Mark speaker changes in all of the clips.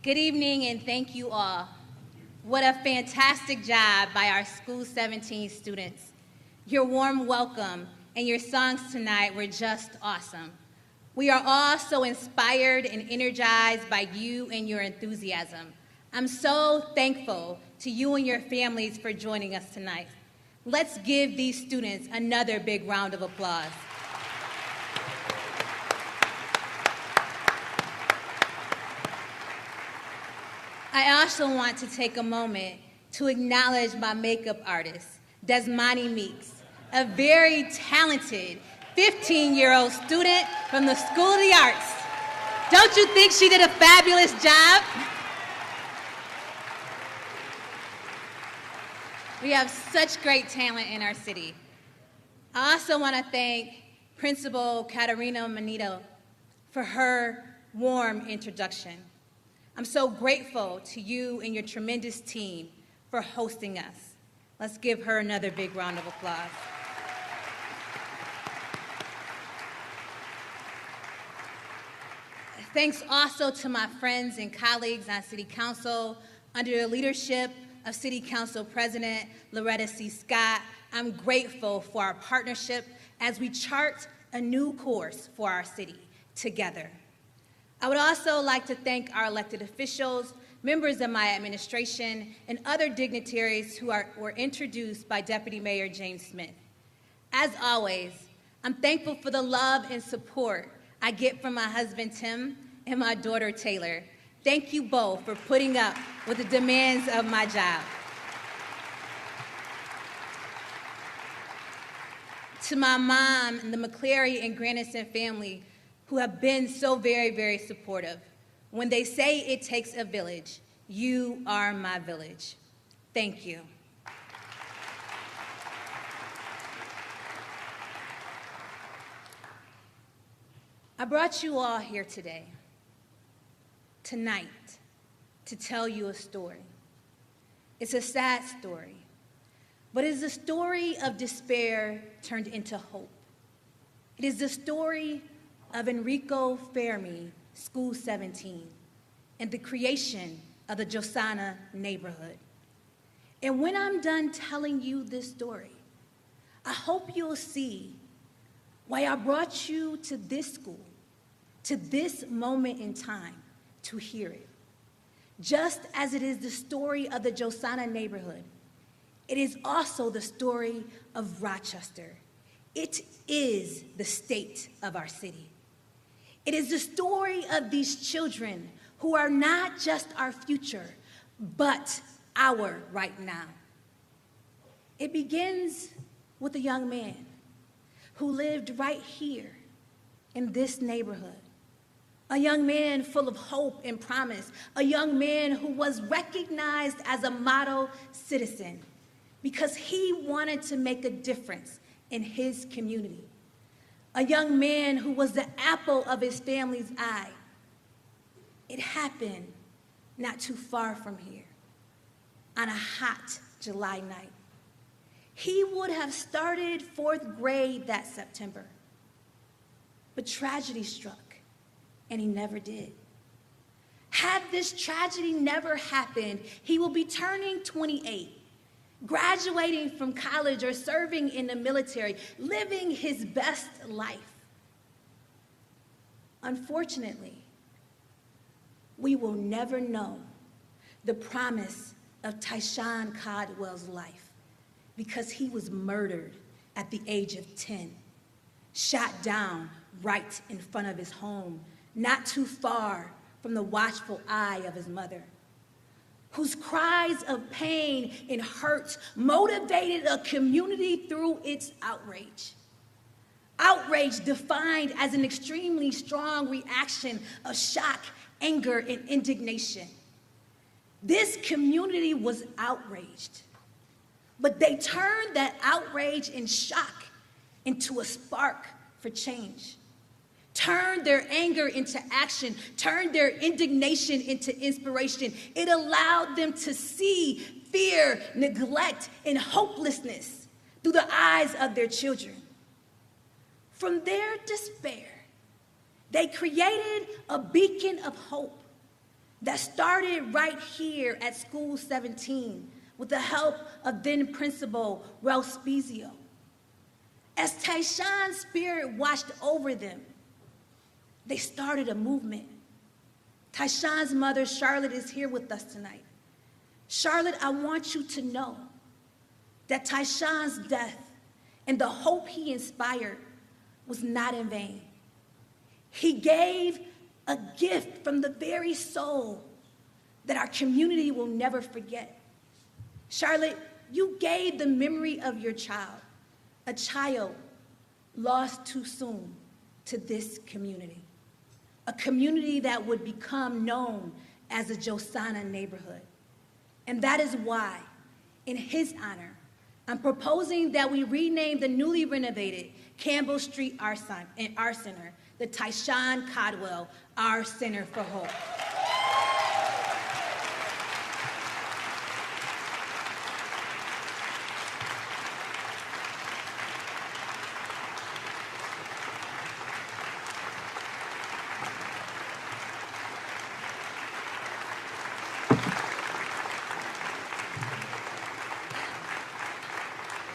Speaker 1: Good evening and thank you all. What a fantastic job by our School 17 students. Your warm welcome and your songs tonight were just awesome. We are all so inspired and energized by you and your enthusiasm. I'm so thankful to you and your families for joining us tonight. Let's give these students another big round of applause. I also want to take a moment to acknowledge my makeup artist, Desmani Meeks, a very talented 15-year-old student from the School of the Arts. Don't you think she did a fabulous job? We have such great talent in our city. I also want to thank Principal Caterina Manito for her warm introduction. I'm so grateful to you and your tremendous team for hosting us. Let's give her another big round of applause. Thanks also to my friends and colleagues on City Council. Under the leadership of City Council President Loretta C. Scott, I'm grateful for our partnership as we chart a new course for our city together. I would also like to thank our elected officials, members of my administration, and other dignitaries who were introduced by Deputy Mayor James Smith. As always, I'm thankful for the love and support I get from my husband, Tim, and my daughter, Taylor. Thank you both for putting up with the demands of my job. To my mom and the McCleary and Grandison family, who have been so very, very supportive. When they say it takes a village, you are my village. Thank you. I brought you all here today, tonight, to tell you a story. It's a sad story, but it is a story of despair turned into hope. It is the story of Enrico Fermi School 17 and the creation of the JOSANA Neighborhood. And when I'm done telling you this story, I hope you'll see why I brought you to this school, to this moment in time, to hear it. Just as it is the story of the JOSANA Neighborhood, it is also the story of Rochester. It is the state of our city. It is the story of these children who are not just our future, but our right now. It begins with a young man who lived right here in this neighborhood. A young man full of hope and promise. A young man who was recognized as a model citizen because he wanted to make a difference in his community. A young man who was the apple of his family's eye. It happened not too far from here on a hot July night. He would have started 4th grade that September, but tragedy struck and he never did. Had this tragedy never happened, he will be turning 28. Graduating from college or serving in the military, living his best life. Unfortunately, we will never know the promise of Tyshawn Caldwell's life because he was murdered at the age of 10, shot down right in front of his home, not too far from the watchful eye of his mother, whose cries of pain and hurt motivated a community through its outrage. Outrage defined as an extremely strong reaction of shock, anger, and indignation. This community was outraged, but they turned that outrage and shock into a spark for change. Turned their anger into action, turned their indignation into inspiration. It allowed them to see fear, neglect, and hopelessness through the eyes of their children. From their despair, they created a beacon of hope that started right here at School 17 with the help of then Principal Ralph Spezio. As Tyshawn's spirit washed over them, they started a movement. Tyshawn's mother, Charlotte, is here with us tonight. Charlotte, I want you to know that Tyshawn's death and the hope he inspired was not in vain. He gave a gift from the very soul that our community will never forget. Charlotte, you gave the memory of your child, a child lost too soon, to this community, a community that would become known as the JOSANA Neighborhood. And that is why, in his honor, I'm proposing that we rename the newly renovated Campbell Street Art Center the Tyshawn Codwell Art Center for Hope.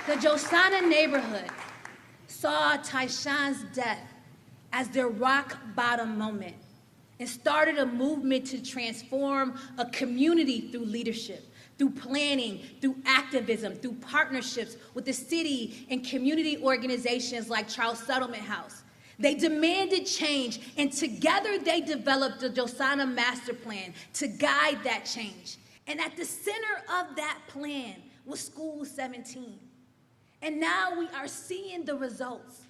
Speaker 1: The JOSANA Neighborhood saw Tyshawn's death as their rock bottom moment and started a movement to transform a community through leadership, through planning, through activism, through partnerships with the city and community organizations like Charles Settlement House. They demanded change, and together they developed the JOSANA Master Plan to guide that change. And at the center of that plan was School 17. And now we are seeing the results.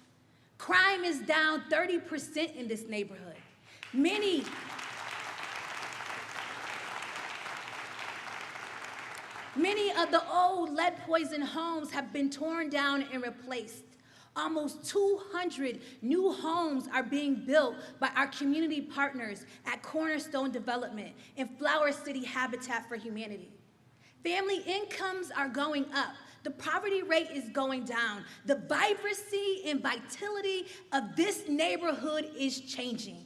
Speaker 1: Crime is down 30% in this neighborhood. Many of the old lead-poisoned homes have been torn down and replaced. Almost 200 new homes are being built by our community partners at Cornerstone Development and Flower City Habitat for Humanity. Family incomes are going up. The poverty rate is going down. The vibrancy and vitality of this neighborhood is changing.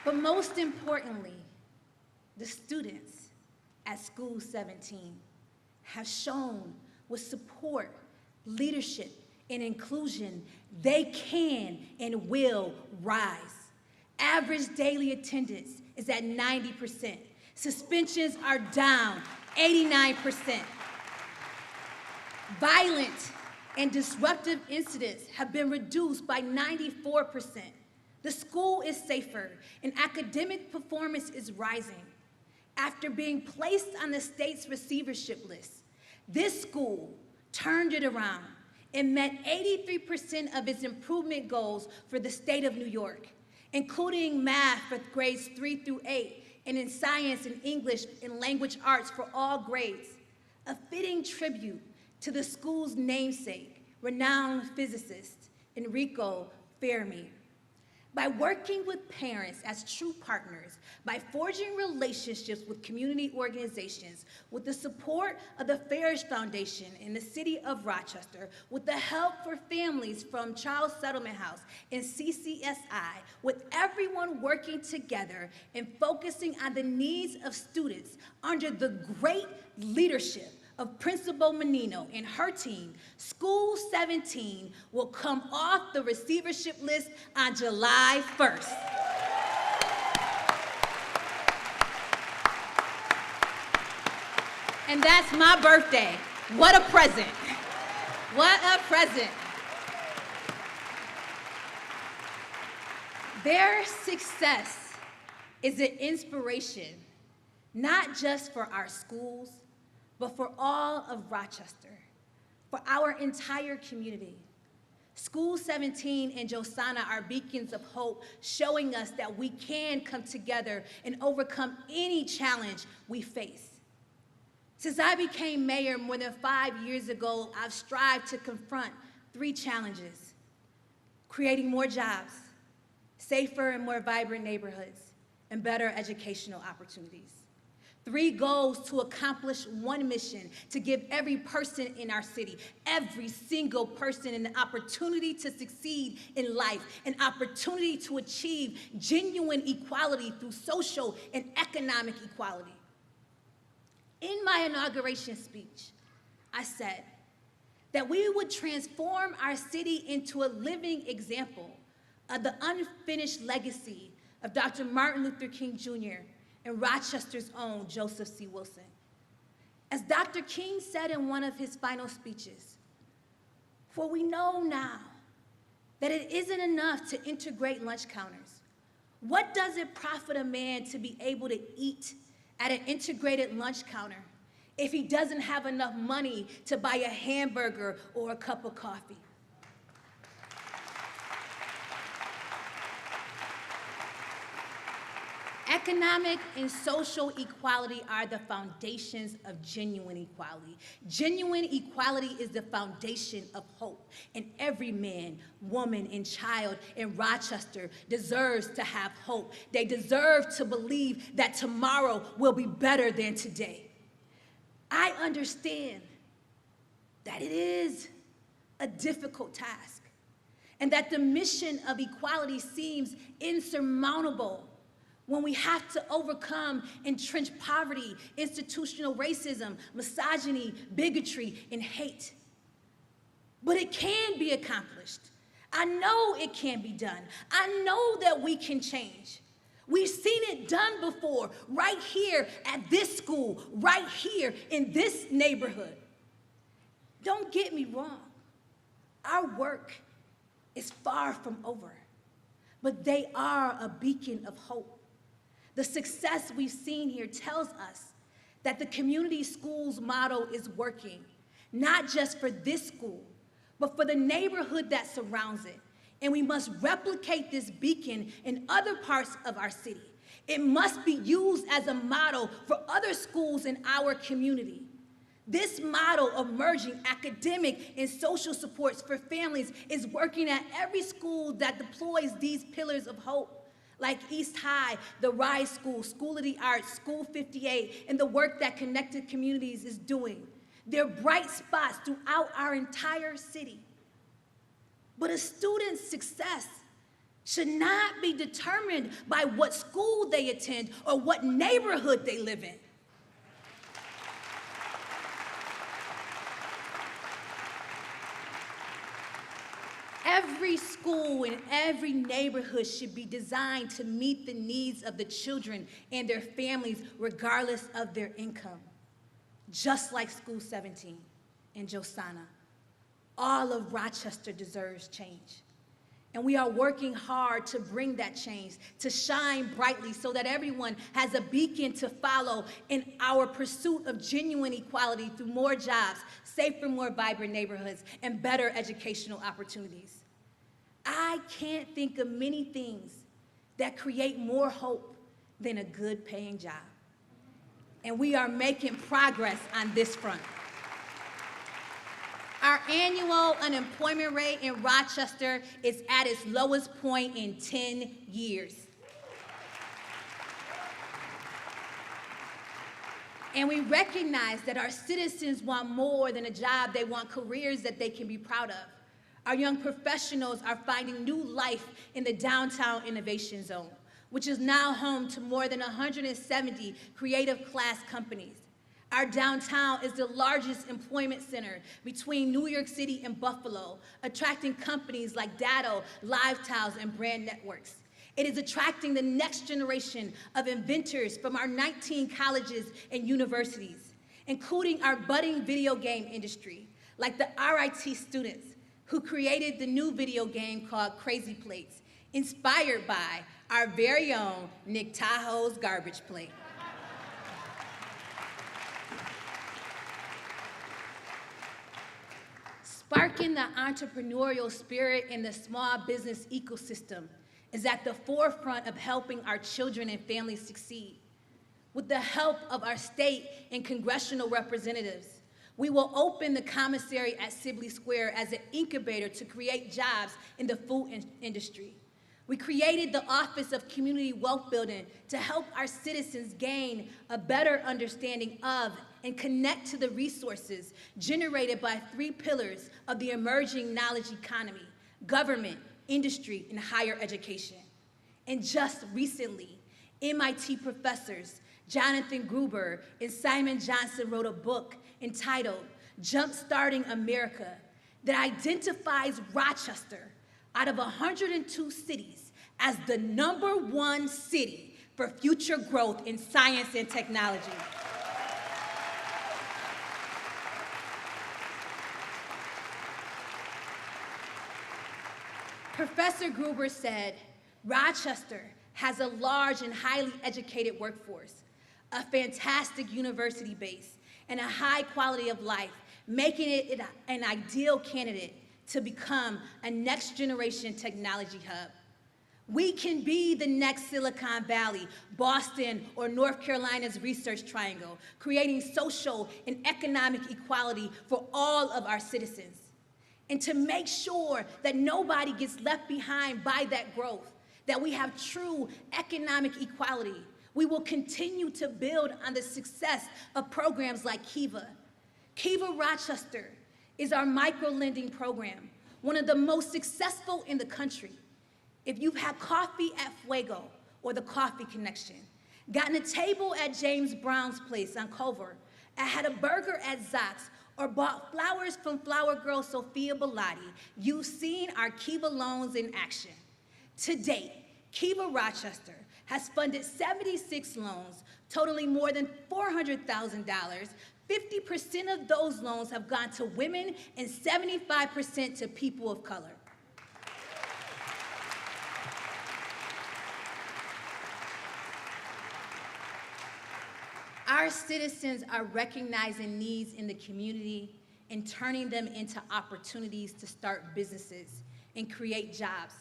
Speaker 1: But most importantly, the students at School 17 have shown with support, leadership, and inclusion, they can and will rise. Average daily attendance is at 90%. Suspensions are down 89%. Violent and disruptive incidents have been reduced by 94%. The school is safer and academic performance is rising. After being placed on the state's receivership list, this school turned it around and met 83% of its improvement goals for the state of New York, including math for grades 3 through 8, and in science and English and language arts for all grades. A fitting tribute to the school's namesake, renowned physicist, Enrico Fermi. By working with parents as true partners, by forging relationships with community organizations, with the support of the Farish Foundation in the city of Rochester, with the help for families from Charles Settlement House and CCSI, with everyone working together and focusing on the needs of students under the great leadership of Principal Menino and her team, School 17 will come off the receivership list on July 1st. And that's my birthday. What a present. What a present. Their success is an inspiration, not just for our schools, but for all of Rochester, for our entire community. School 17 and JOSANA are beacons of hope, showing us that we can come together and overcome any challenge we face. Since I became mayor more than 5 years ago, I've strived to confront 3 challenges: creating more jobs, safer and more vibrant neighborhoods, and better educational opportunities. 3 goals to accomplish 1 mission, to give every person in our city, every single person, an opportunity to succeed in life, an opportunity to achieve genuine equality through social and economic equality. In my inauguration speech, I said that we would transform our city into a living example of the unfinished legacy of Dr. Martin Luther King Jr. and Rochester's own Joseph C. Wilson. As Dr. King said in one of his final speeches, "For we know now that it isn't enough to integrate lunch counters. What does it profit a man to be able to eat at an integrated lunch counter if he doesn't have enough money to buy a hamburger or a cup of coffee?" Economic and social equality are the foundations of genuine equality. Genuine equality is the foundation of hope, and every man, woman, and child in Rochester deserves to have hope. They deserve to believe that tomorrow will be better than today. I understand that it is a difficult task, and that the mission of equality seems insurmountable when we have to overcome entrenched poverty, institutional racism, misogyny, bigotry, and hate. But it can be accomplished. I know it can be done. I know that we can change. We've seen it done before, right here at this school, right here in this neighborhood. Don't get me wrong. Our work is far from over, but they are a beacon of hope. The success we've seen here tells us that the community schools model is working, not just for this school, but for the neighborhood that surrounds it. And we must replicate this beacon in other parts of our city. It must be used as a model for other schools in our community. This model of merging academic and social supports for families is working at every school that deploys these pillars of hope, like East High, the Rise School, School of the Arts, School 58, and the work that Connected Communities is doing. They're bright spots throughout our entire city. But a student's success should not be determined by what school they attend or what neighborhood they live in. Every school in every neighborhood should be designed to meet the needs of the children and their families regardless of their income. Just like School 17 and JOSANA, all of Rochester deserves change. And we are working hard to bring that change, to shine brightly so that everyone has a beacon to follow in our pursuit of genuine equality through more jobs, safer, more vibrant neighborhoods, and better educational opportunities. I can't think of many things that create more hope than a good paying job. And we are making progress on this front. Our annual unemployment rate in Rochester is at its lowest point in 10 years. And we recognize that our citizens want more than a job. They want careers that they can be proud of. Our young professionals are finding new life in the Downtown Innovation Zone, which is now home to more than 170 creative class companies. Our downtown is the largest employment center between New York City and Buffalo, attracting companies like Datto, LiveTiles, and Brand Networks. It is attracting the next generation of inventors from our 19 colleges and universities, including our budding video game industry, like the RIT students who created the new video game called Crazy Plates, inspired by our very own Nick Tahoe's garbage plate. Sparking the entrepreneurial spirit in the small business ecosystem is at the forefront of helping our children and families succeed. With the help of our state and congressional representatives, we will open the commissary at Sibley Square as an incubator to create jobs in the food industry. We created the Office of Community Wealth Building to help our citizens gain a better understanding of and connect to the resources generated by 3 pillars of the emerging knowledge economy: government, industry, and higher education. And just recently, MIT professors Jonathan Gruber and Simon Johnson wrote a book entitled Jumpstarting America that identifies Rochester out of 102 cities as the #1 city for future growth in science and technology. Professor Gruber said, Rochester has a large and highly educated workforce, a fantastic university base, and a high quality of life, making it an ideal candidate to become a next-generation technology hub. We can be the next Silicon Valley, Boston, or North Carolina's Research Triangle, creating social and economic equality for all of our citizens. And to make sure that nobody gets left behind by that growth, that we have true economic equality, we will continue to build on the success of programs like Kiva. Kiva Rochester is our micro-lending program, one of the most successful in the country. If you've had coffee at Fuego or the Coffee Connection, gotten a table at James Brown's place on Culver, had a burger at Zox, or bought flowers from flower girl Sophia Bellotti, you've seen our Kiva loans in action. To date, Kiva Rochester has funded 76 loans totaling more than $400,000. 50% of those loans have gone to women and 75% to people of color. Our citizens are recognizing needs in the community and turning them into opportunities to start businesses and create jobs.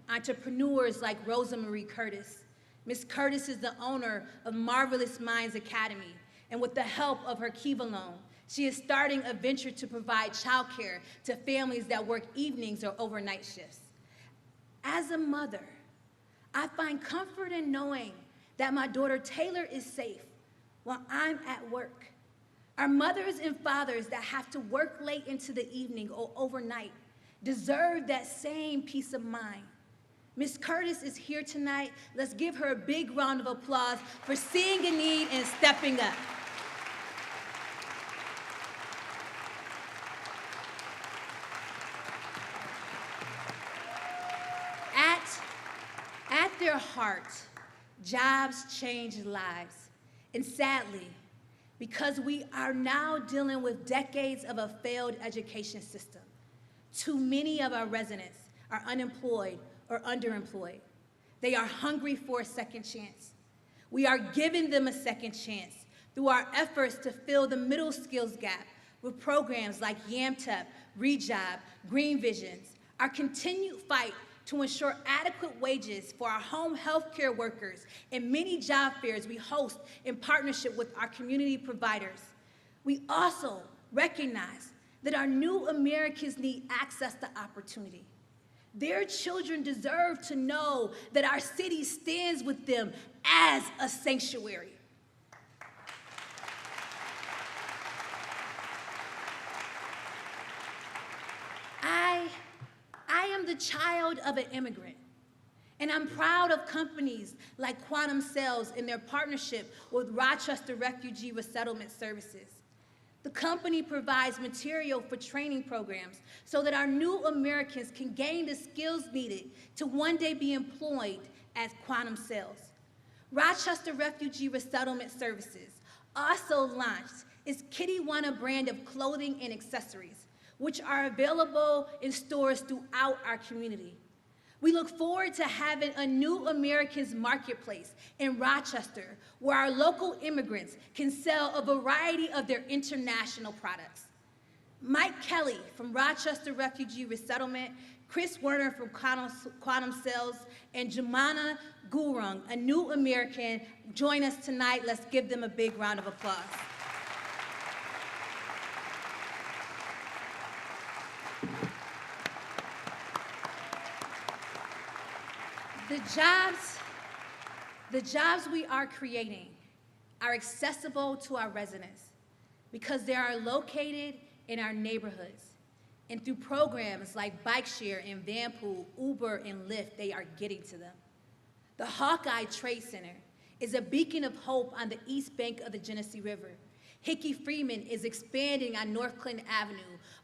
Speaker 1: Entrepreneurs like Rosa Marie Curtis. Ms. Curtis is the owner of Marvelous Minds Academy, and with the help of her Kiva loan, she is starting a venture to provide childcare to families that work evenings or overnight shifts. As a mother, I find comfort in knowing that my daughter Taylor is safe while I'm at work. Our mothers and fathers that have to work late into the evening or overnight deserve that same peace of mind. Ms. Curtis is here tonight. Let's give her a big round of applause for seeing a need and stepping up. At their heart, jobs change lives. And sadly, because we are now dealing with decades of a failed education system, too many of our residents are unemployed or underemployed. They are hungry for a second chance. We are giving them a second chance through our efforts to fill the middle skills gap with programs like YAMTEP, ReJob, Green Visions, our continued fight to ensure adequate wages for our home health care workers and many job fairs we host in partnership with our community providers. We also recognize that our new Americans need access to opportunity. Their children deserve to know that our city stands with them as a sanctuary. I am the child of an immigrant, and I'm proud of companies like Quantum Cells in their partnership with Rochester Refugee Resettlement Services. The company provides material for training programs so that our new Americans can gain the skills needed to one day be employed as Quantum Cells. Rochester Refugee Resettlement Services also launched its Kittywana brand of clothing and accessories, which are available in stores throughout our community. We look forward to having a new Americans marketplace in Rochester where our local immigrants can sell a variety of their international products. Mike Kelly from Rochester Refugee Resettlement, Chris Werner from Quantum Cells, and Jumana Gurung, a new American, join us tonight. Let's give them a big round of applause. The jobs, the jobs we are creating are accessible to our residents because they are located in our neighborhoods. And through programs like Bike Share and Vanpool, Uber, and Lyft, they are getting to them. The Hawkeye Trade Center is a beacon of hope on the east bank of the Genesee River. Hickey Freeman is expanding on North Clinton Avenue.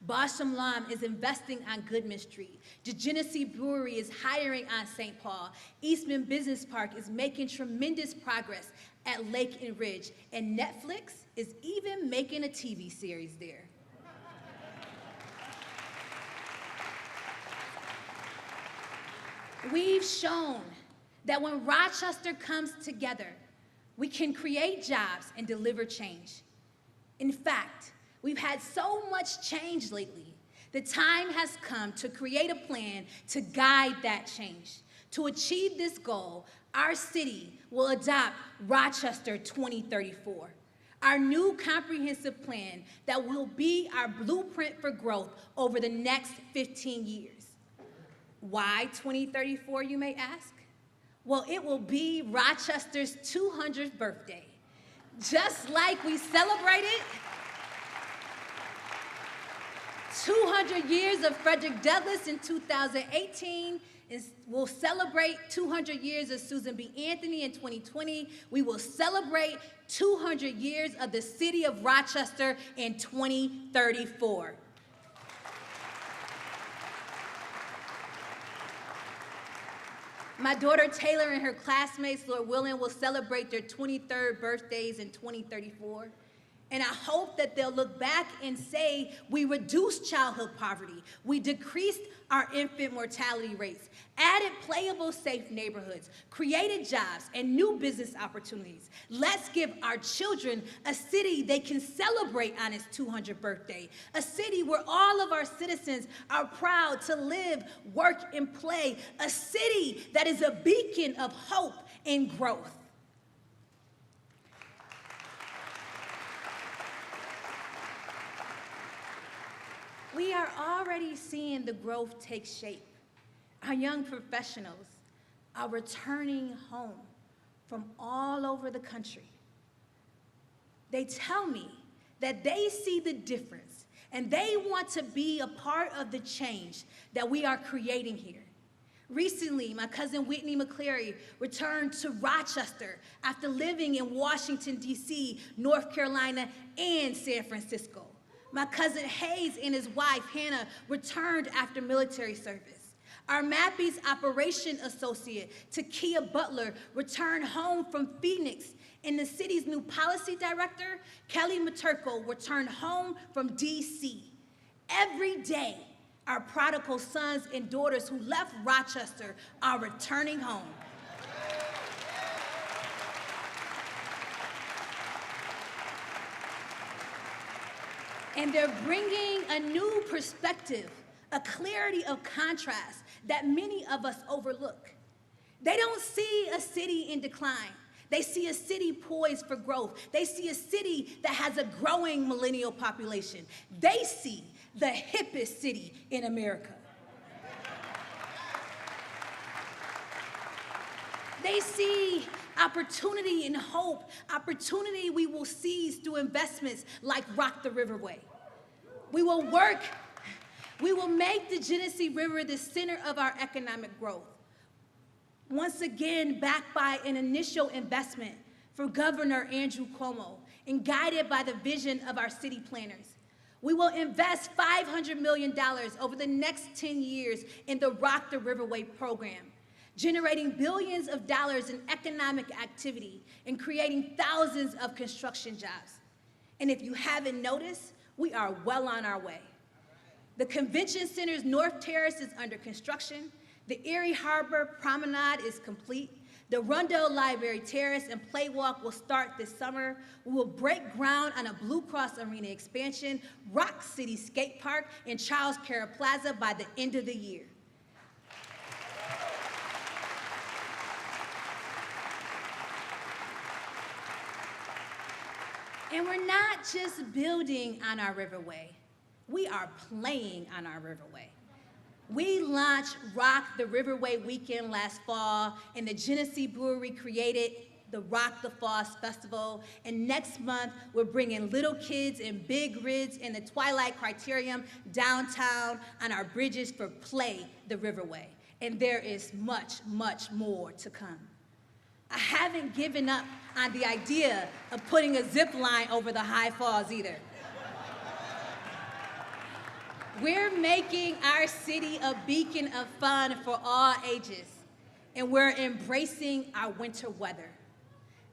Speaker 1: Basham Lam is investing on Goodman Street. The Genesee Brewery is hiring on St. Paul. Eastman Business Park is making tremendous progress at Lake and Ridge. And Netflix is even making a TV series there. We've shown that when Rochester comes together, we can create jobs and deliver change. In fact, we've had so much change lately. The time has come to create a plan to guide that change. To achieve this goal, our city will adopt Rochester 2034, our new comprehensive plan that will be our blueprint for growth over the next 15 years. Why 2034, you may ask? Well, it will be Rochester's 200th birthday. Just like we celebrated 200 years of Frederick Douglass in 2018, we'll celebrate 200 years of Susan B. Anthony in 2020. We will celebrate 200 years of the city of Rochester in 2034. My daughter Taylor and her classmates, Lord willing, will celebrate their 23rd birthdays in 2034. And I hope that they'll look back and say, we reduced childhood poverty, we decreased our infant mortality rates, added playable, safe neighborhoods, created jobs and new business opportunities. Let's give our children a city they can celebrate on its 200th birthday, a city where all of our citizens are proud to live, work, and play, a city that is a beacon of hope and growth. We are already seeing the growth take shape. Our young professionals are returning home from all over the country. They tell me that they see the difference and they want to be a part of the change that we are creating here. Recently, my cousin Whitney McCleary returned to Rochester after living in Washington, D.C., North Carolina, and San Francisco. My cousin Hayes and his wife, Hannah, returned after military service. Our Mappies operation associate, Takia Butler, returned home from Phoenix. And the city's new policy director, Kelly Maturko, returned home from D.C. Every day, our prodigal sons and daughters who left Rochester are returning home. And they're bringing a new perspective, a clarity of contrast that many of us overlook. They don't see a city in decline. They see a city poised for growth. They see a city that has a growing millennial population. They see the hippest city in America. They see opportunity and hope, opportunity we will seize through investments like Rock the Riverway. We will make the Genesee River the center of our economic growth. Once again, backed by an initial investment for Governor Andrew Cuomo and guided by the vision of our city planners. We will invest $500 million over the next 10 years in the Rock the Riverway program, generating billions of dollars in economic activity and creating thousands of construction jobs. And if you haven't noticed, we are well on our way. The Convention Center's North Terrace is under construction. The Erie Harbor Promenade is complete. The Rundell Library Terrace and Playwalk will start this summer. We will break ground on a Blue Cross Arena expansion, Rock City Skate Park, and Charles Cara Plaza by the end of the year. And we're not just building on our riverway, we are playing on our riverway. We launched Rock the Riverway Weekend last fall, and the Genesee Brewery created the Rock the Falls Festival. And next month, we're bringing little kids in big rigs in the Twilight Criterium downtown on our bridges for Play the Riverway. And there is much, much more to come. I haven't given up on the idea of putting a zip line over the high falls either. We're making our city a beacon of fun for all ages, and we're embracing our winter weather.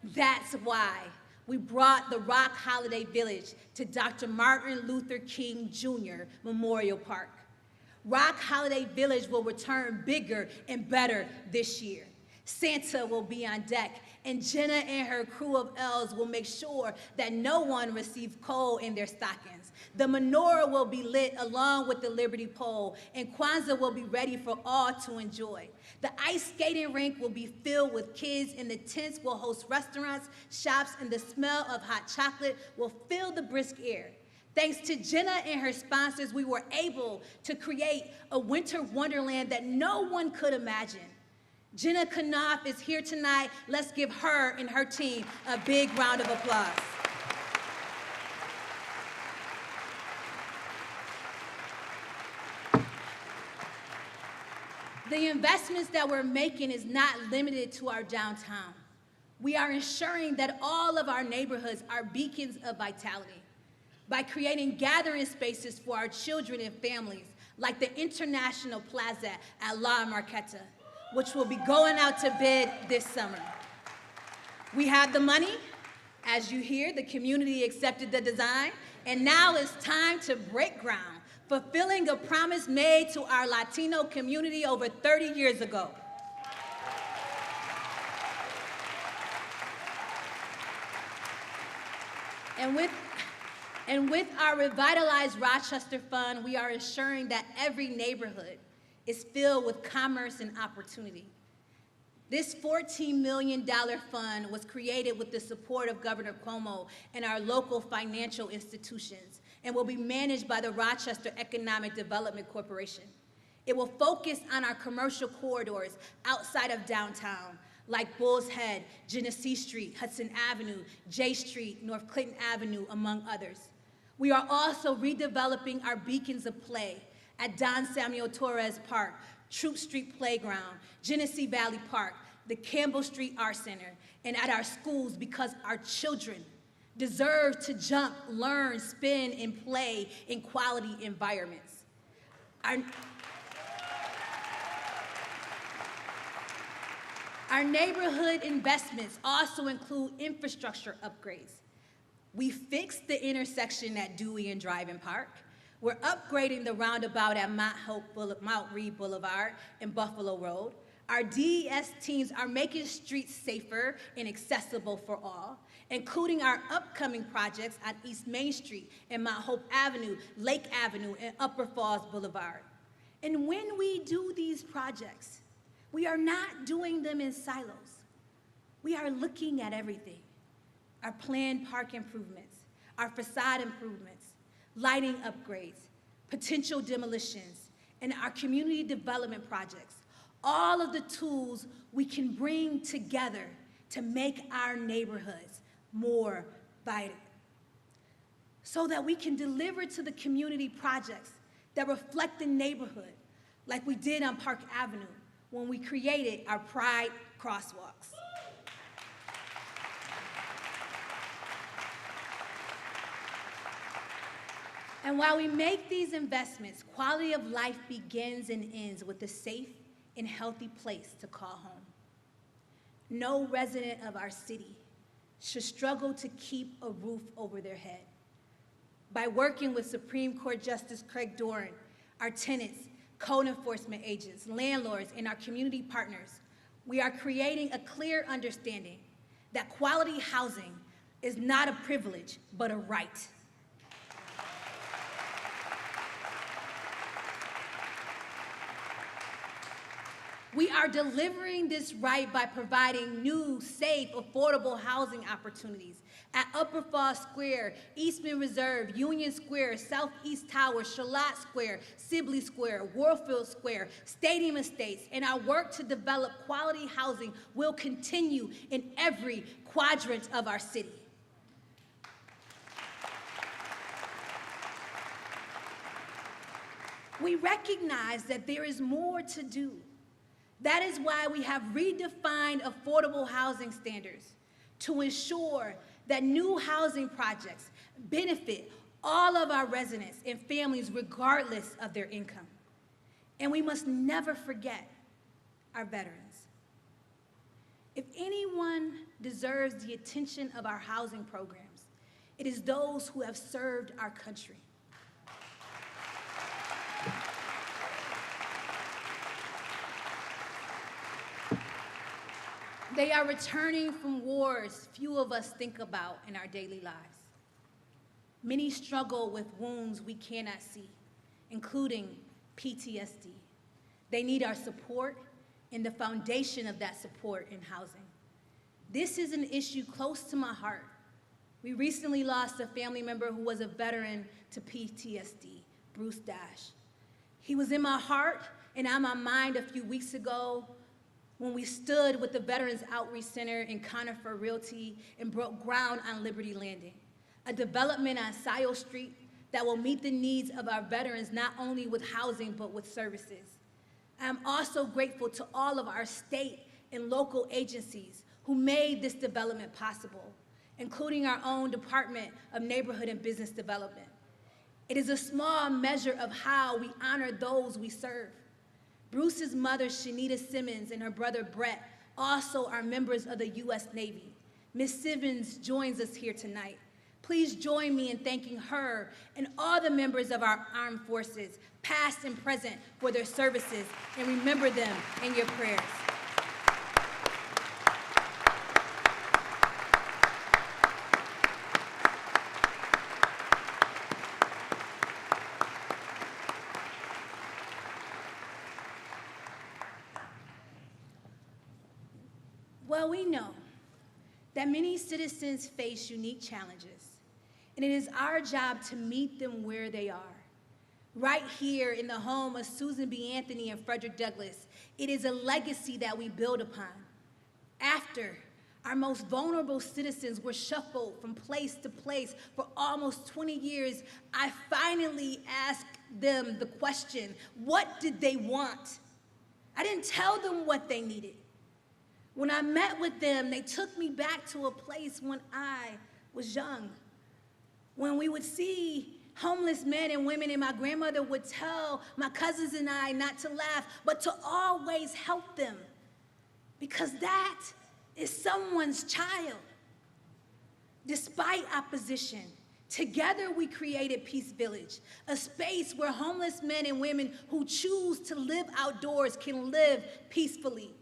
Speaker 1: That's why we brought the Rock Holiday Village to Dr. Martin Luther King Jr. Memorial Park. Rock Holiday Village will return bigger and better this year. Santa will be on deck, and Jenna and her crew of elves will make sure that no one receives coal in their stockings. The menorah will be lit along with the Liberty Pole, and Kwanzaa will be ready for all to enjoy. The ice skating rink will be filled with kids, and the tents will host restaurants, shops, and the smell of hot chocolate will fill the brisk air. Thanks to Jenna and her sponsors, we were able to create a winter wonderland that no one could imagine. Jenna Knopf is here tonight. Let's give her and her team a big round of applause. The investments that we're making is not limited to our downtown. We are ensuring that all of our neighborhoods are beacons of vitality by creating gathering spaces for our children and families, like the International Plaza at La Marqueta, which will be going out to bid this summer. We have the money. As you hear, the community accepted the design, and now it's time to break ground, fulfilling a promise made to our Latino community over 30 years ago. And with our revitalized Rochester Fund, we are ensuring that every neighborhood is filled with commerce and opportunity. This $14 million fund was created with the support of Governor Cuomo and our local financial institutions, and will be managed by the Rochester Economic Development Corporation. It will focus on our commercial corridors outside of downtown, like Bull's Head, Genesee Street, Hudson Avenue, J Street, North Clinton Avenue, among others. We are also redeveloping our beacons of play at Don Samuel Torres Park, Troop Street Playground, Genesee Valley Park, the Campbell Street Art Center, and at our schools, because our children deserve to jump, learn, spin, and play in quality environments. Our neighborhood investments also include infrastructure upgrades. We fixed the intersection at Dewey and Drive-In Park. We're upgrading the roundabout at Mount Reed Boulevard and Buffalo Road. Our DES teams are making streets safer and accessible for all, including our upcoming projects on East Main Street and Mount Hope Avenue, Lake Avenue, and Upper Falls Boulevard. And when we do these projects, we are not doing them in silos. We are looking at everything. Our planned park improvements, our facade improvements, lighting upgrades, potential demolitions, and our community development projects, all of the tools we can bring together to make our neighborhoods more vital, so that we can deliver to the community projects that reflect the neighborhood, like we did on Park Avenue when we created our Pride crosswalks. And while we make these investments, quality of life begins and ends with a safe and healthy place to call home. No resident of our city should struggle to keep a roof over their head. By working with Supreme Court Justice Craig Doran, our tenants, code enforcement agents, landlords, and our community partners, we are creating a clear understanding that quality housing is not a privilege, but a right. We are delivering this right by providing new, safe, affordable housing opportunities at Upper Falls Square, Eastman Reserve, Union Square, Southeast Tower, Charlotte Square, Sibley Square, Warfield Square, Stadium Estates, and our work to develop quality housing will continue in every quadrant of our city. We recognize that there is more to do. That is why we have redefined affordable housing standards to ensure that new housing projects benefit all of our residents and families regardless of their income. And we must never forget our veterans. If anyone deserves the attention of our housing programs, it is those who have served our country. They are returning from wars few of us think about in our daily lives. Many struggle with wounds we cannot see, including PTSD. They need our support and the foundation of that support in housing. This is an issue close to my heart. We recently lost a family member who was a veteran to PTSD, Bruce Dash. He was in my heart and on my mind a few weeks ago when we stood with the Veterans Outreach Center in Conifer Realty and broke ground on Liberty Landing, a development on Scioto Street that will meet the needs of our veterans not only with housing but with services. I am also grateful to all of our state and local agencies who made this development possible, including our own Department of Neighborhood and Business Development. It is a small measure of how we honor those we serve. Bruce's mother, Shanita Simmons, and her brother, Brett, also are members of the U.S. Navy. Ms. Simmons joins us here tonight. Please join me in thanking her and all the members of our armed forces, past and present, for their services, and remember them in your prayers. Well, we know that many citizens face unique challenges, and it is our job to meet them where they are. Right here in the home of Susan B. Anthony and Frederick Douglass, it is a legacy that we build upon. After our most vulnerable citizens were shuffled from place to place for almost 20 years, I finally asked them the question, what did they want? I didn't tell them what they needed. When I met with them, they took me back to a place when I was young, when we would see homeless men and women, and my grandmother would tell my cousins and I not to laugh, but to always help them, because that is someone's child. Despite opposition, together we created Peace Village, a space where homeless men and women who choose to live outdoors can live peacefully.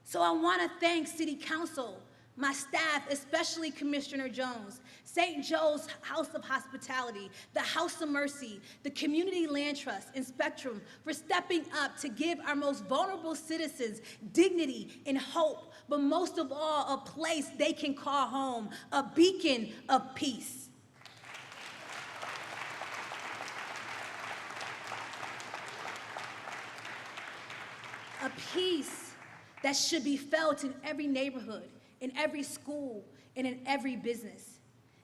Speaker 1: So I want to thank City Council, my staff, especially Commissioner Jones, St. Joe's House of Hospitality, the House of Mercy, the Community Land Trust, and Spectrum for stepping up to give our most vulnerable citizens dignity and hope, but most of all, a place they can call home, a beacon of peace. A peace that should be felt in every neighborhood, in every school, and in every business.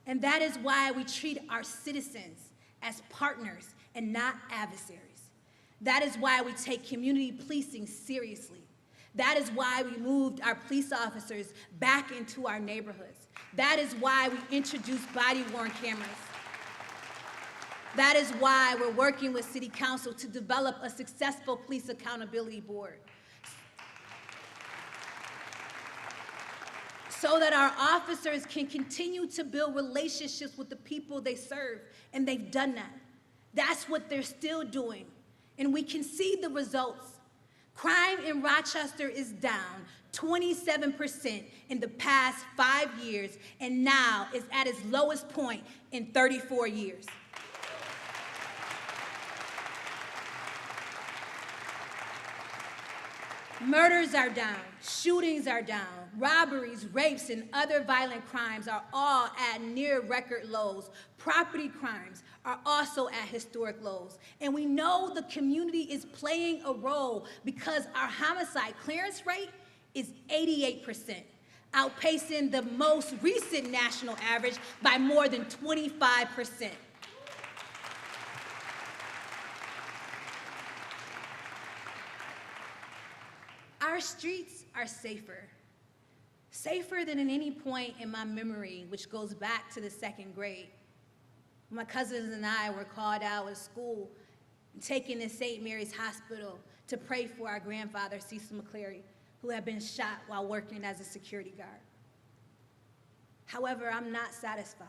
Speaker 1: And that is why we treat our citizens as partners and not adversaries. That is why we take community policing seriously. That is why we moved our police officers back into our neighborhoods. That is why we introduced body-worn cameras. That is why we're working with City Council to develop a successful police accountability board, so that our officers can continue to build relationships with the people they serve, and they've done that. That's what they're still doing, and we can see the results. Crime in Rochester is down 27% in the past 5 years, and now is at its lowest point in 34 years. Murders are down, shootings are down, robberies, rapes, and other violent crimes are all at near record lows. Property crimes are also at historic lows. And we know the community is playing a role because our homicide clearance rate is 88%, outpacing the most recent national average by more than 25%. Our streets are safer than at any point in my memory, which goes back to the 2nd grade. My cousins and I were called out of school and taken to St. Mary's Hospital to pray for our grandfather, Cecil McCleary, who had been shot while working as a security guard. However, I'm not satisfied.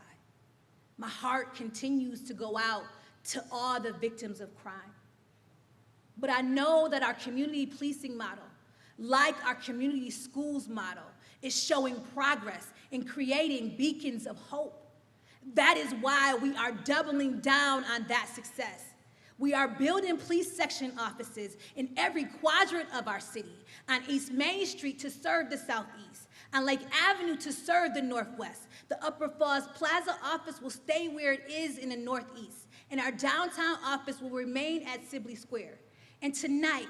Speaker 1: My heart continues to go out to all the victims of crime. But I know that our community policing model, like our community schools model, is showing progress in creating beacons of hope. That is why we are doubling down on that success. We are building police section offices in every quadrant of our city, on East Main Street to serve the Southeast, on Lake Avenue to serve the Northwest. The Upper Falls Plaza office will stay where it is in the Northeast, and our downtown office will remain at Sibley Square. And tonight,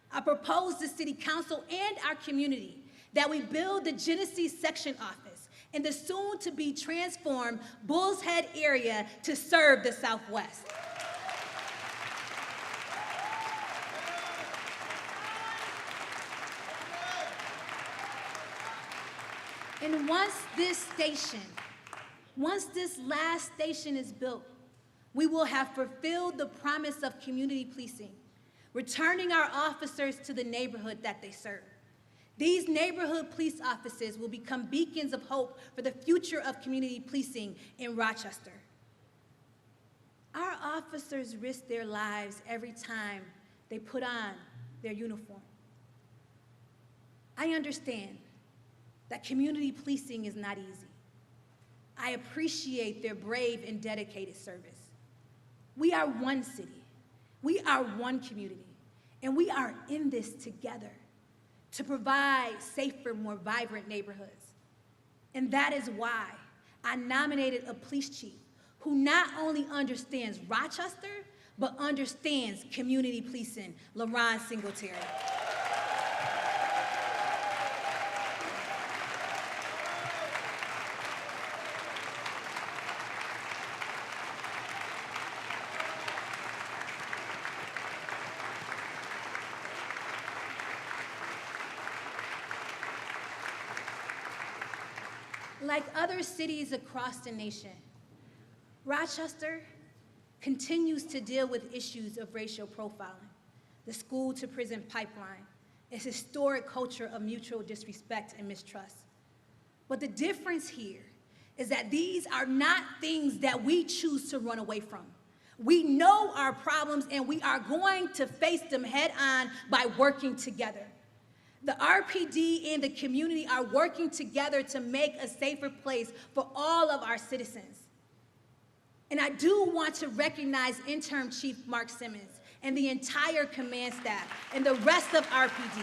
Speaker 1: I propose to City Council and our community that we build the Genesee section office in the soon-to-be transformed Bull's Head area to serve the Southwest. And once this last station is built, we will have fulfilled the promise of community policing, returning our officers to the neighborhood that they serve. These neighborhood police offices will become beacons of hope for the future of community policing in Rochester. Our officers risk their lives every time they put on their uniform. I understand that community policing is not easy. I appreciate their brave and dedicated service. We are one city. We are one community, and we are in this together to provide safer, more vibrant neighborhoods. And that is why I nominated a police chief who not only understands Rochester, but understands community policing, LaRon Singletary. Like other cities across the nation, Rochester continues to deal with issues of racial profiling, the school-to-prison pipeline, its historic culture of mutual disrespect and mistrust. But the difference here is that these are not things that we choose to run away from. We know our problems, and we are going to face them head-on by working together. The RPD and the community are working together to make a safer place for all of our citizens. And I do want to recognize Interim Chief Mark Simmons and the entire command staff and the rest of RPD.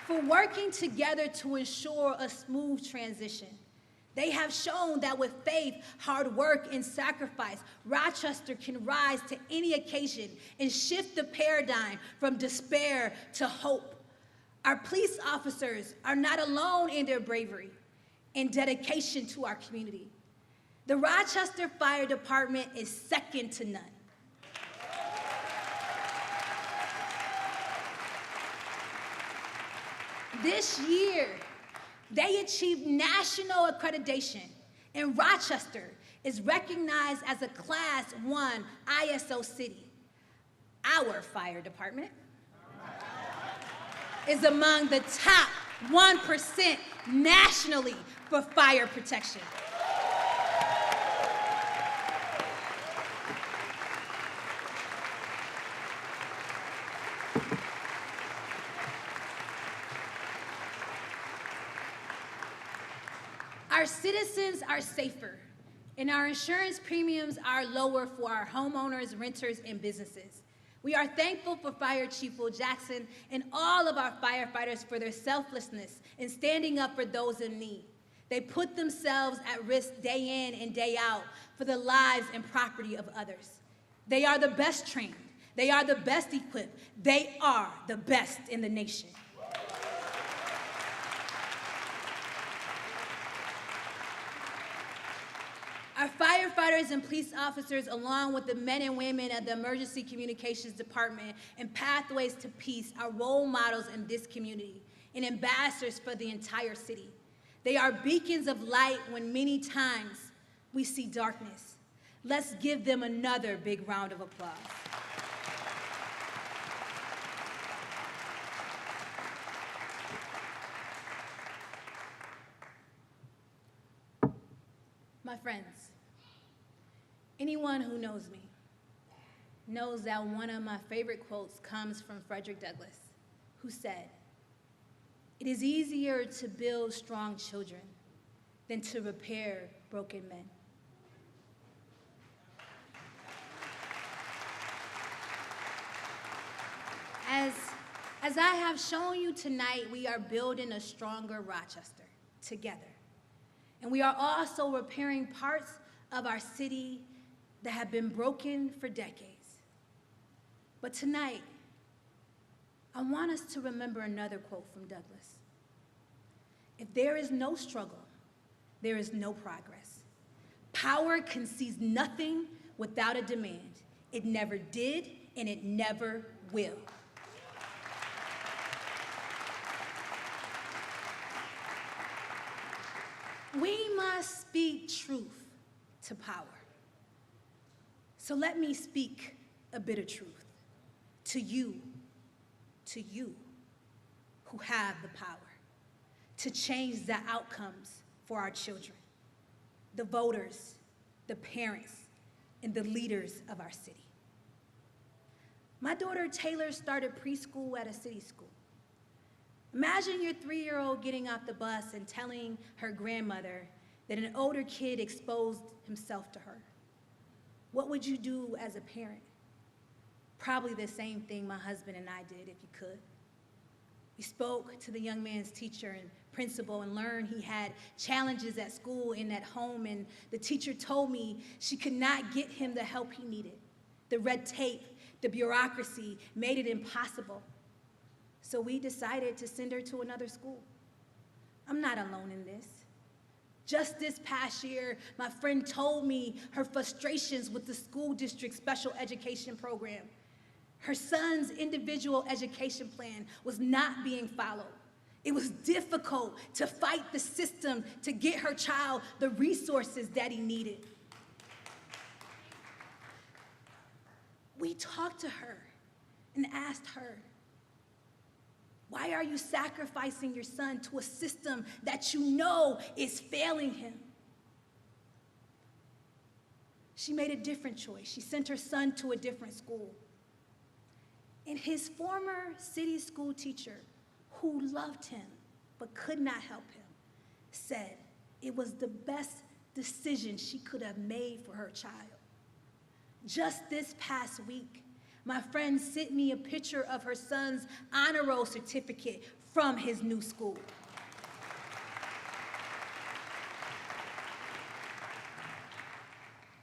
Speaker 1: For working together to ensure a smooth transition. They have shown that with faith, hard work, and sacrifice, Rochester can rise to any occasion and shift the paradigm from despair to hope. Our police officers are not alone in their bravery and dedication to our community. The Rochester Fire Department is second to none. This year, they achieved national accreditation, and Rochester is recognized as a Class 1 ISO city. Our fire department is among the top 1% nationally for fire protection. Our citizens are safer, and our insurance premiums are lower for our homeowners, renters, and businesses. We are thankful for Fire Chief Will Jackson and all of our firefighters for their selflessness in standing up for those in need. They put themselves at risk day in and day out for the lives and property of others. They are the best trained. They are the best equipped. They are the best in the nation. Our firefighters and police officers, along with the men and women of the Emergency Communications Department and Pathways to Peace, are role models in this community and ambassadors for the entire city. They are beacons of light when many times we see darkness. Let's give them another big round of applause. My friends, anyone who knows me knows that one of my favorite quotes comes from Frederick Douglass, who said, "It is easier to build strong children than to repair broken men." As I have shown you tonight, we are building a stronger Rochester together. And we are also repairing parts of our city that have been broken for decades. But tonight, I want us to remember another quote from Douglass. If there is no struggle, there is no progress. Power concedes nothing without a demand. It never did, and it never will. We must speak truth to power. So let me speak a bit of truth to you who have the power to change the outcomes for our children, the voters, the parents, and the leaders of our city. My daughter Taylor started preschool at a city school. Imagine your 3-year-old getting off the bus and telling her grandmother that an older kid exposed himself to her. What would you do as a parent? Probably the same thing my husband and I did, if you could. We spoke to the young man's teacher and principal and learned he had challenges at school and at home, and the teacher told me she could not get him the help he needed. The red tape, the bureaucracy made it impossible. So we decided to send her to another school. I'm not alone in this. Just this past year, my friend told me her frustrations with the school district's special education program. Her son's individual education plan was not being followed. It was difficult to fight the system to get her child the resources that he needed. We talked to her and asked her, why are you sacrificing your son to a system that you know is failing him? She made a different choice. She sent her son to a different school. And his former city school teacher, who loved him but could not help him, said it was the best decision she could have made for her child. Just this past week, my friend sent me a picture of her son's honor roll certificate from his new school.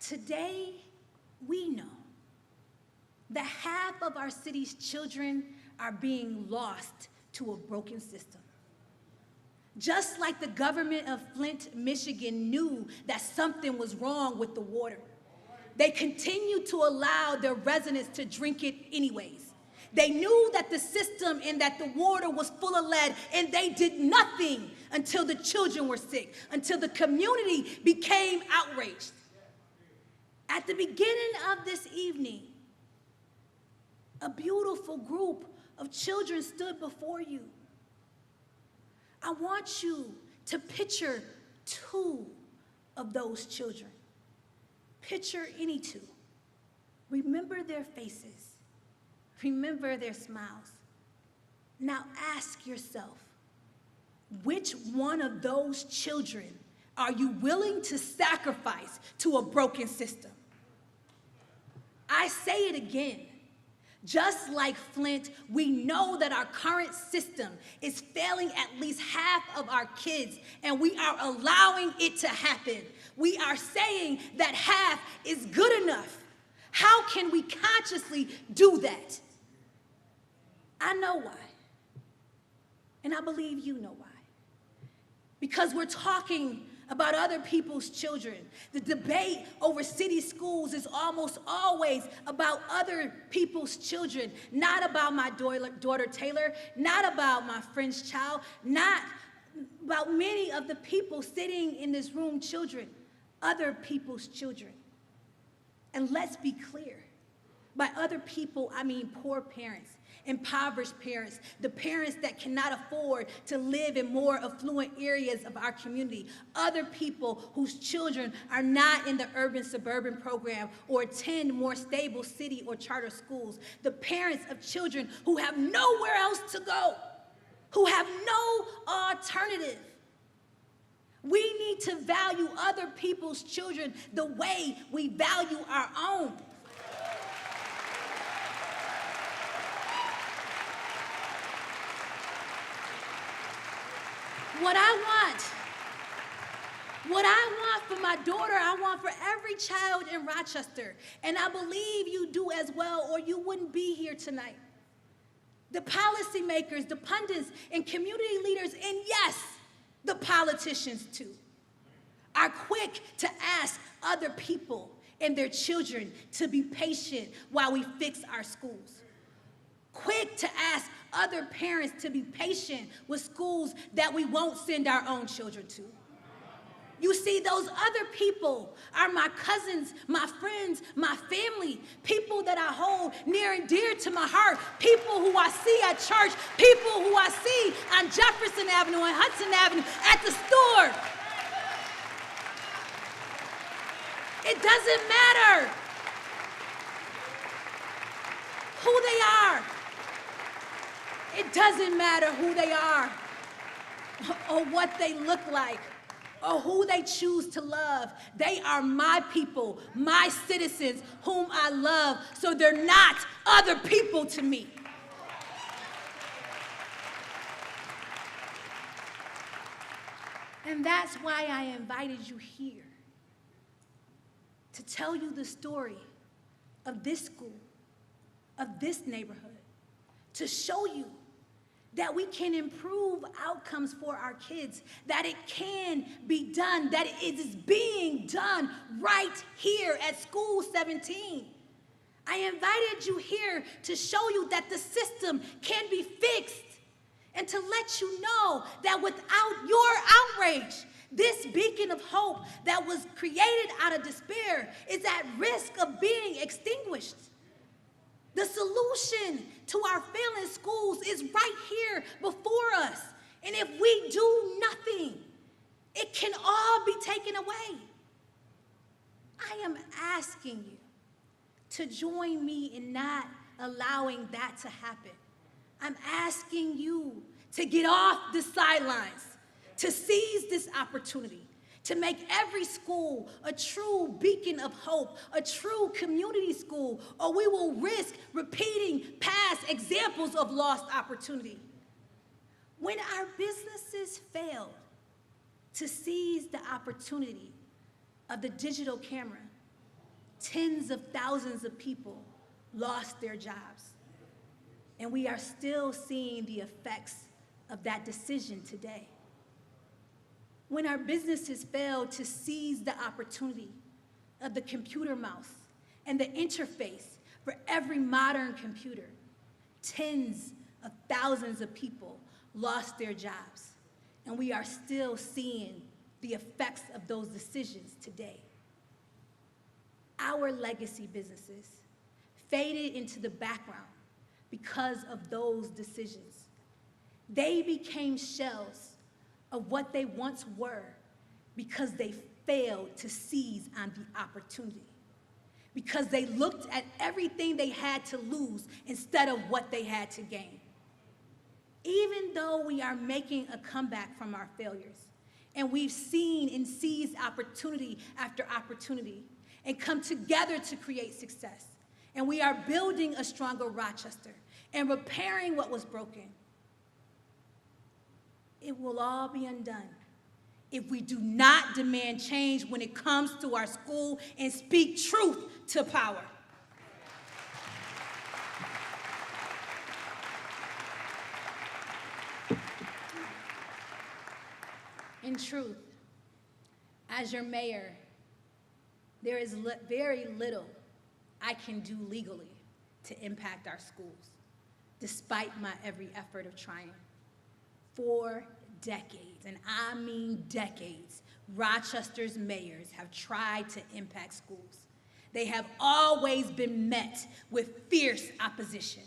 Speaker 1: Today, we know that half of our city's children are being lost to a broken system. Just like the government of Flint, Michigan knew that something was wrong with the water, they continued to allow their residents to drink it anyways. They knew that the system and that the water was full of lead, and they did nothing until the children were sick, until the community became outraged. At the beginning of this evening, a beautiful group of children stood before you. I want you to picture 2 of those children. Picture any 2. Remember their faces. Remember their smiles. Now ask yourself, which one of those children are you willing to sacrifice to a broken system? I say it again. Just like Flint, we know that our current system is failing at least half of our kids, and we are allowing it to happen. We are saying that half is good enough. How can we consciously do that? I know why. And I believe you know why. Because we're talking about other people's children. The debate over city schools is almost always about other people's children, not about my daughter Taylor, not about my friend's child, not about many of the people sitting in this room, children, other people's children. And let's be clear, by other people, I mean poor parents, impoverished parents, the parents that cannot afford to live in more affluent areas of our community, other people whose children are not in the urban suburban program or attend more stable city or charter schools, the parents of children who have nowhere else to go, who have no alternative. We need to value other people's children the way we value our own. What I want for my daughter, I want for every child in Rochester. And I believe you do as well, or you wouldn't be here tonight. The policymakers, the pundits, and community leaders, and yes, the politicians too, are quick to ask other people and their children to be patient while we fix our schools. Quick to ask other parents to be patient with schools that we won't send our own children to. You see, those other people are my cousins, my friends, my family, people that I hold near and dear to my heart, people who I see at church, people who I see on Jefferson Avenue and Hudson Avenue, at the store. It doesn't matter who they are. It doesn't matter who they are or what they look like or who they choose to love. They are my people, my citizens, whom I love, so they're not other people to me. And that's why I invited you here, to tell you the story of this school, of this neighborhood, to show you that we can improve outcomes for our kids, that it can be done, that it is being done right here at School 17. I invited you here to show you that the system can be fixed and to let you know that without your outrage, this beacon of hope that was created out of despair is at risk of being extinguished. The solution to our failing schools is right here before us. And if we do nothing, it can all be taken away. I am asking you to join me in not allowing that to happen. I'm asking you to get off the sidelines, to seize this opportunity, to make every school a true beacon of hope, a true community school, or we will risk repeating past examples of lost opportunity. When our businesses failed to seize the opportunity of the digital camera, tens of thousands of people lost their jobs. And we are still seeing the effects of that decision today. When our businesses failed to seize the opportunity of the computer mouse and the interface for every modern computer, tens of thousands of people lost their jobs. And we are still seeing the effects of those decisions today. Our legacy businesses faded into the background because of those decisions. They became shells of what they once were because they failed to seize on the opportunity, because they looked at everything they had to lose instead of what they had to gain. Even though we are making a comeback from our failures And we've seen and seized opportunity after opportunity and come together to create success. And we are building a stronger Rochester and repairing what was broken. It will all be undone if we do not demand change when it comes to our school and speak truth to power. In truth, as your mayor, there is very little I can do legally to impact our schools, despite my every effort of trying. For decades, and I mean decades, Rochester's mayors have tried to impact schools. They have always been met with fierce opposition.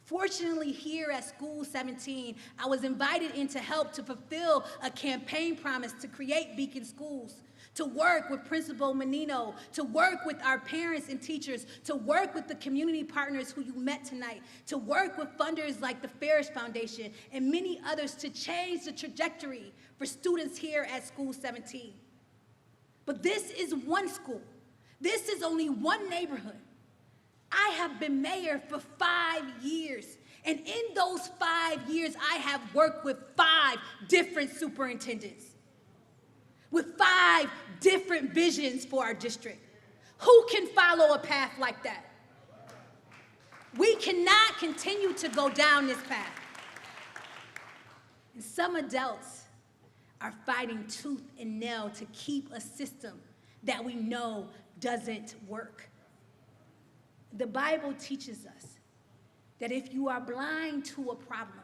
Speaker 1: Fortunately, here at School 17, I was invited in to help to fulfill a campaign promise to create Beacon Schools, to work with Principal Menino, to work with our parents and teachers, to work with the community partners who you met tonight, to work with funders like the Ferris Foundation and many others to change the trajectory for students here at School 17. But this is one school. This is only one neighborhood. I have been mayor for 5 years, and in those 5 years, I have worked with 5 different superintendents, with 5 different visions for our district. Who can follow a path like that? We cannot continue to go down this path. And some adults are fighting tooth and nail to keep a system that we know doesn't work. The Bible teaches us that if you are blind to a problem,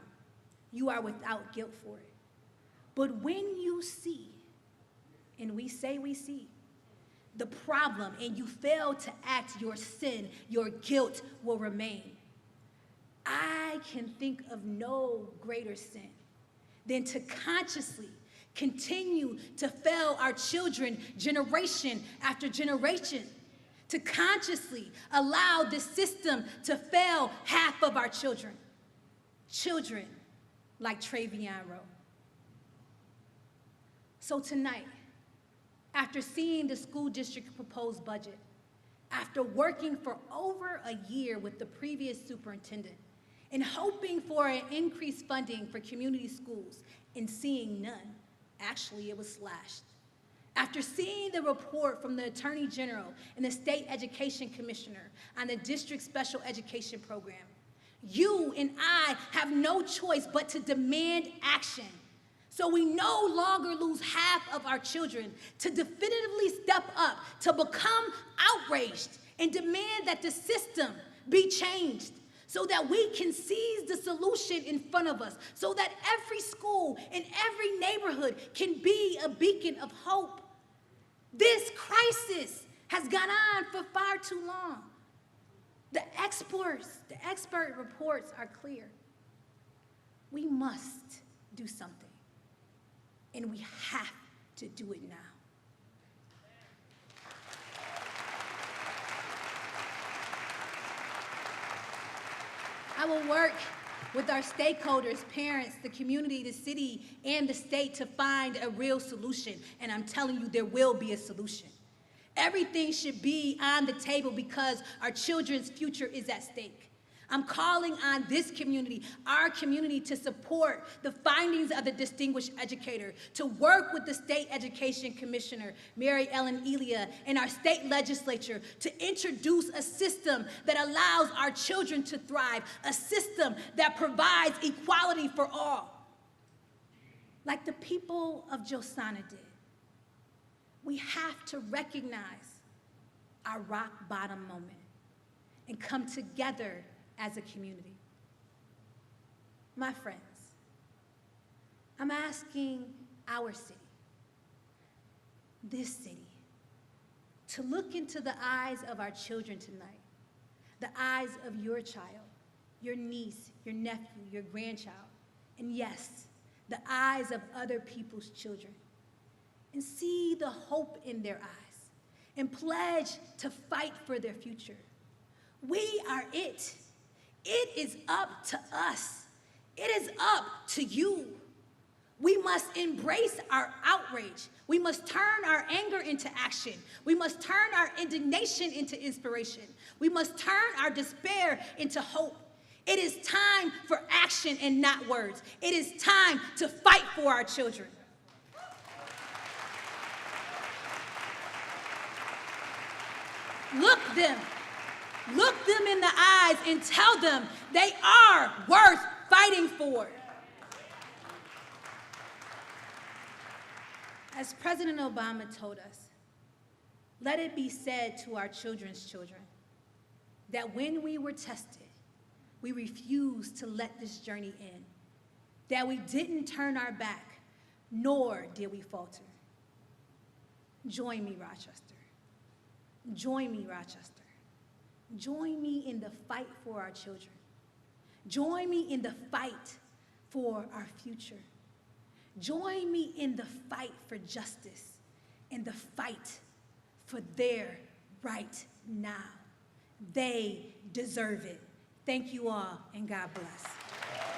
Speaker 1: you are without guilt for it. But when you see, and we say we see, the problem and you fail to act, your sin, your guilt will remain. I can think of no greater sin than to consciously continue to fail our children generation after generation, to consciously allow the system to fail half of our children. Children like Travion Rowe. So tonight, after seeing the school district proposed budget, after working for over a year with the previous superintendent, and hoping for an increased funding for community schools, and seeing none, actually it was slashed. After seeing the report from the Attorney General and the State Education Commissioner on the district special education program, you and I have no choice but to demand action so we no longer lose half of our children, to definitively step up, to become outraged and demand that the system be changed so that we can seize the solution in front of us, so that every school and every neighborhood can be a beacon of hope. This crisis has gone on for far too long. The expert reports are clear. We must do something, and we have to do it now. I will work with our stakeholders, parents, the community, the city, and the state to find a real solution. And I'm telling you, there will be a solution. Everything should be on the table because our children's future is at stake. I'm calling on this community, our community, to support the findings of the distinguished educator, to work with the State Education Commissioner, Mary Ellen Elia, and our state legislature to introduce a system that allows our children to thrive, a system that provides equality for all, like the people of JOSANA did. We have to recognize our rock bottom moment and come together as a community. My friends, I'm asking our city, this city, to look into the eyes of our children tonight, the eyes of your child, your niece, your nephew, your grandchild, and yes, the eyes of other people's children, and see the hope in their eyes, and pledge to fight for their future. We are it. It is up to us. It is up to you. We must embrace our outrage. We must turn our anger into action. We must turn our indignation into inspiration. We must turn our despair into hope. It is time for action and not words. It is time to fight for our children. Look them in the eyes and tell them they are worth fighting for. As President Obama told us, let it be said to our children's children that when we were tested, we refused to let this journey end, that we didn't turn our back, nor did we falter. Join me, Rochester. Join me, Rochester. Join me in the fight for our children. Join me in the fight for our future. Join me in the fight for justice and the fight for their right now. They deserve it. Thank you all, and God bless.